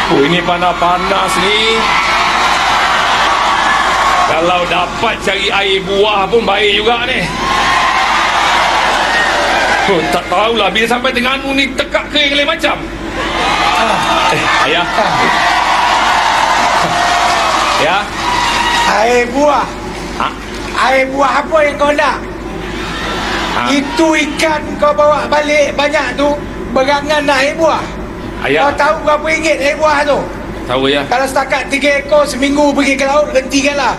Oh, ini panas-panas ni. Kalau dapat cari air buah pun baik juga ni. Oh, tak tahulah bila sampai Terengganu ni tekak kering lain macam. Ayah. Ya. Air buah. Ha? Air buah apa yang kau nak? Itu ikan kau bawa balik banyak tu, berangan nak air buah. Ayah. Kau tahu berapa ringgit air buah tu? Tahu ya. Kalau setakat 3 ekor seminggu pergi ke laut, hentikanlah.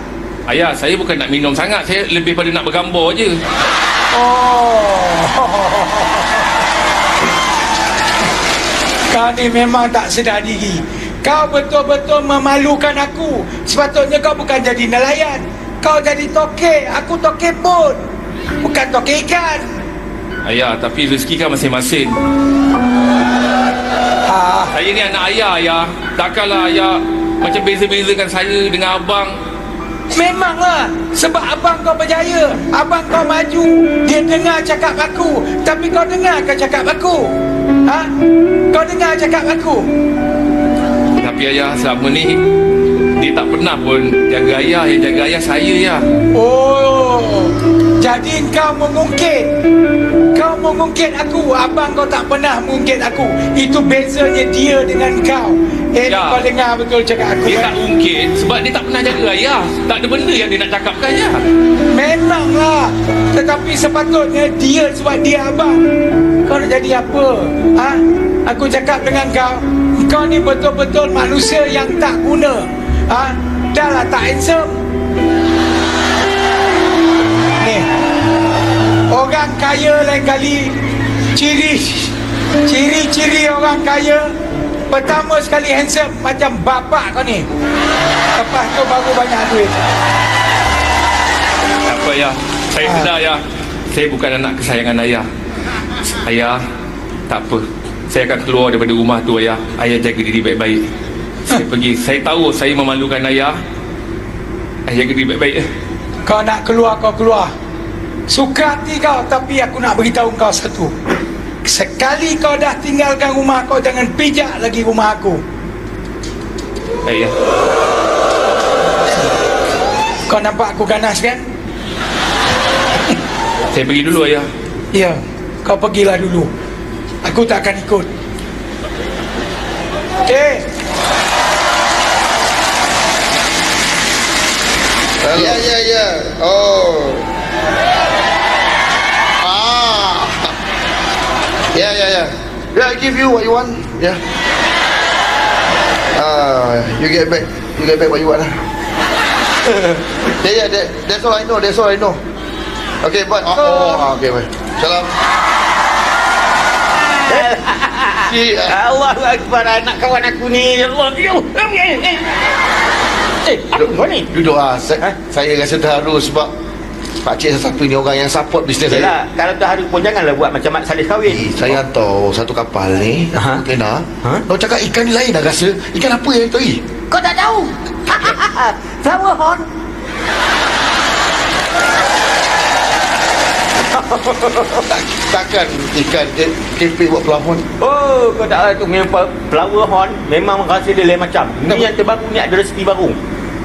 Ayah, saya bukan nak minum sangat, saya lebih pada nak bergambar je. Oh. Kau ni memang tak sedar diri. Kau betul-betul memalukan aku. Sepatutnya kau bukan jadi nelayan. Kau jadi tokek. Aku tokek bot, bukan tokek ikan. Ayah, tapi rezeki kan masing-masing. Saya ni anak ayah, ayah. Takkanlah ayah macam beza-bezakan saya dengan abang. Memanglah. Sebab abang kau berjaya, abang kau maju, dia dengar cakap aku. Tapi kau dengar ke cakap aku? Kau dengar cakap aku? Tapi ayah selama ni dia tak pernah pun jaga ayah. Yang jaga ayah saya, ya. Oh, jadi kau mengungkit. Kau mengungkit aku. Abang kau tak pernah mengungkit aku. Itu bezanya dia dengan kau. Ya. Kau dengar betul cakap aku. Dia tak ungkit sebab dia tak pernah jaga ayah. Tak ada benda yang dia nak cakapkan, ya. Memanglah. Tetapi sepatutnya dia, sebab dia abang. Kau nak jadi apa? Aku cakap dengan kau, kau ni betul-betul manusia yang tak guna. Dah lah tak handsome. Ni, orang kaya lain kali ciri-ciri orang kaya. Pertama sekali handsome macam bapak kau ni. Lepas tu baru banyak duit. Tak apa, ya. Saya sedar, ya. Saya bukan anak kesayangan ayah. Ayah, tak apa. Saya akan keluar daripada rumah tu, ayah. Ayah jaga diri baik-baik. Saya pergi. Saya tahu saya memalukan ayah. Ayah jaga diri baik-baik. Kau nak keluar, kau keluar. Suka hati kau. Tapi aku nak beritahu kau satu. Sekali kau dah tinggalkan rumah kau, jangan pijak lagi rumah aku. Ayah. Kau nampak aku ganas kan? Saya pergi dulu, ayah. Ya, kau pergilah dulu. Aku tak akan ikut. Okey. Ya. Oh. Ya. Yeah, I give you what you want. Yeah. You get back what you want. Yeah. That's all I know. Okay, but okay, bye. Salam. Allahu Akbar, anak kawan aku ni. Allah. Apa kau ni? Duduk saya rasa terharu sebab pakcik satu ni orang yang support bisnes saya. Yalah, kalau terharu pun janganlah buat macam Mat Saleh kahwin. Saya hantar satu kapal ni, Kena. Kau cakap ikan ni lain dah rasa. Ikan apa yang tu? Kau tak tahu? Flower horn. Takkan ikan kepe buat pelafon. Oh, kau tak tahu tu memang flower horn. Memang rasa dia lain macam. Ni yang terbaru ni ada resipi baru.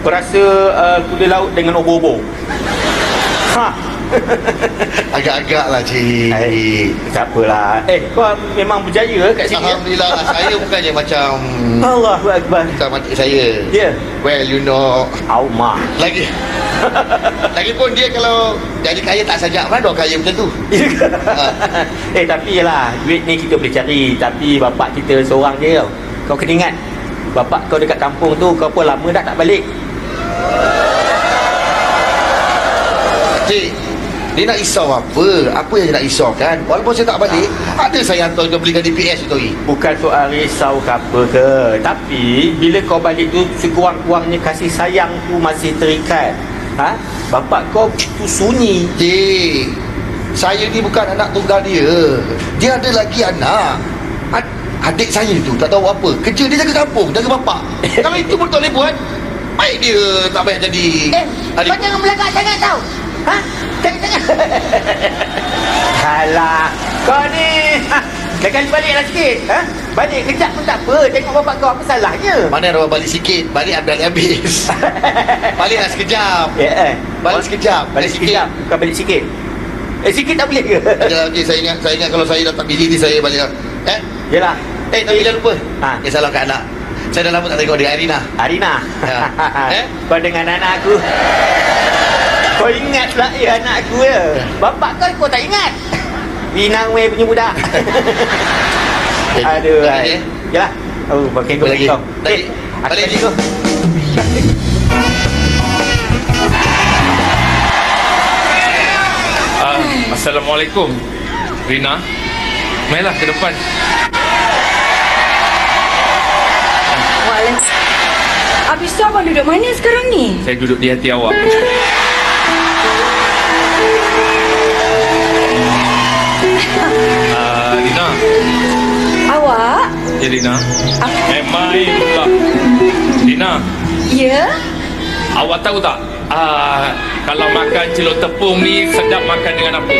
Kau rasa kuda laut dengan obo-obo. Agak-agak lah, cik. Tak apalah. Kau memang berjaya kat sini. Alhamdulillah lah. Saya bukannya macam Allahu Akbar. macam makcik saya. Ya. Well, you know. Aumah. Lagipun dia kalau jadi kaya tak sajak mana orang kaya macam tu. Tapi yelah, duit ni kita boleh cari. Tapi bapak kita seorang je tau. Kau kena ingat, bapak kau dekat kampung tu, kau pun lama dah tak balik. Cik, dia nak risau apa? Apa yang dia nak risaukan? Walaupun saya tak balik, ada saya hantar dia belikan DPS tu. Bukan soal risau ke apa ke, tapi bila kau balik tu, sekurang-kurangnya kasih sayang tu masih terikat. Bapak kau tu sunyi. Cik, saya ni bukan anak tunggal dia. Dia ada lagi anak. Adik saya tu tak tahu apa. Kerja dia jaga kampung, jaga bapak. Kalau itu pun tak boleh buat. Baik dia tak payah jadi. Kau jangan belagak sangat tau. Jangan. Alah, kau ni Kali baliklah sikit. Balik kejap pun tak apa. Tengok bapak kau apa salahnya. Mana rawat balik sikit? Balik ambil habis. Baliklah sekejap. Balik sekejap. Balik sekejap. Bukan balik sikit. Sikit tak boleh ke? Adalah, okay, saya ingat kalau saya datang bini ni saya balik. Yelah. Tapi jangan lupa. Salam kat anak. Saya dah lama tak tengok dia, Arina. Kau dengan anak aku. Kau ingat lah anak aku ya. Bapak kau tak ingat. Binang weh punya budak. Aduh. Yalah. Oh, pakai kau lagi. Balik lagi kau. Assalamualaikum Rina. Mainlah ke depan. Waalaikumsalam. Habis tu abang duduk mana sekarang ni? Saya duduk di hati awak. Rina. Awak? Ya Rina. Main pula. Rina. Ya? Awak tahu tak? Kalau makan celup tepung ni sedap makan dengan apa?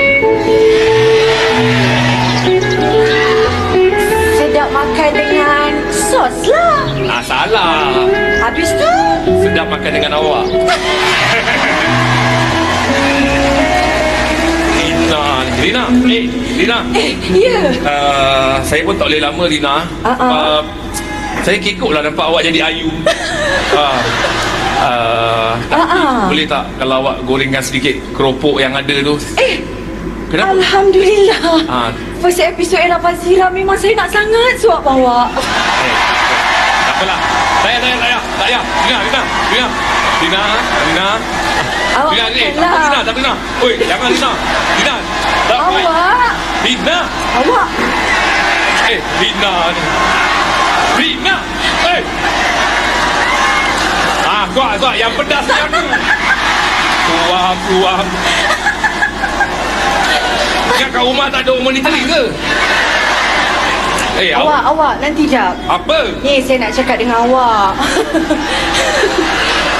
Sedap makan dengan sos lah. Salah. Habis tu? Sedap makan dengan awak. Rina. Rina. Ya. Saya pun tak boleh lama Rina. Saya kekok lah nampak awak jadi ayu. Boleh tak kalau awak gorengkan sedikit keropok yang ada tu? Kenapa? Alhamdulillah. First episode Ella Fazira memang saya nak sangat suap awak. Tak apalah. Tak payah. Rina. Awak Rina, tak Rina. Oi, jangan Rina. Rina. Awak. Rina. Awak. Rina ni. Rina. Kuat yang pedas yang tu. Kuam. Ingat kat rumah tak ada monitoring ke? Awak nanti jap. Apa? Ni saya nak cakap dengan awak.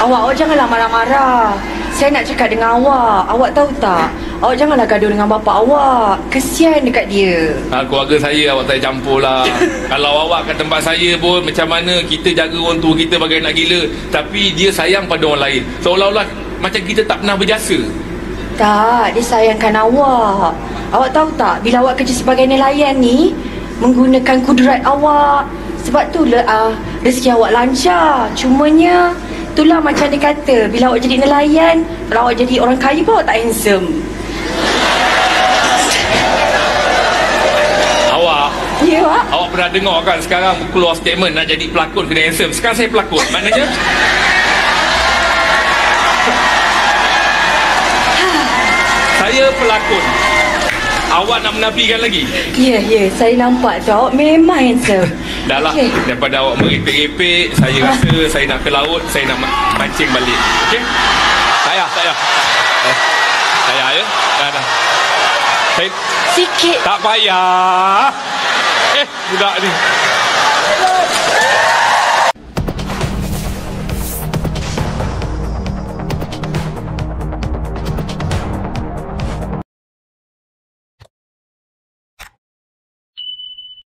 Awak janganlah marah-marah. Saya nak cakap dengan awak. Awak tahu tak? Awak janganlah gaduh dengan bapa awak. Kesian dekat dia. Keluarga saya awak tak campur lah. Kalau awak kat tempat saya pun macam mana kita jaga orang tua kita bagai nak gila. Tapi dia sayang pada orang lain. Seolah-olah macam kita tak pernah berjasa. Tak, dia sayangkan awak. Awak tahu tak? Bila awak kerja sebagai nelayan ni, menggunakan kudrat awak. Sebab tu rezeki awak lancar. Cumanya itulah macam dia kata, bila awak jadi nelayan, kalau awak jadi orang kaya pun awak tak handsome. Ya, Pak. Awak pernah dengar kan sekarang keluar statement nak jadi pelakon kena handsome. Sekarang saya pelakon. Maknanya saya pelakon. Awak nak menafikan lagi? Ya, saya nampak tu awak memang handsome. Dah lah, daripada awak merepek-repek, saya rasa saya nak ke laut, saya nak mancing balik. Okey? Tak payah. Ya? Dah. Saya sikit. Tak payah. Budak ni.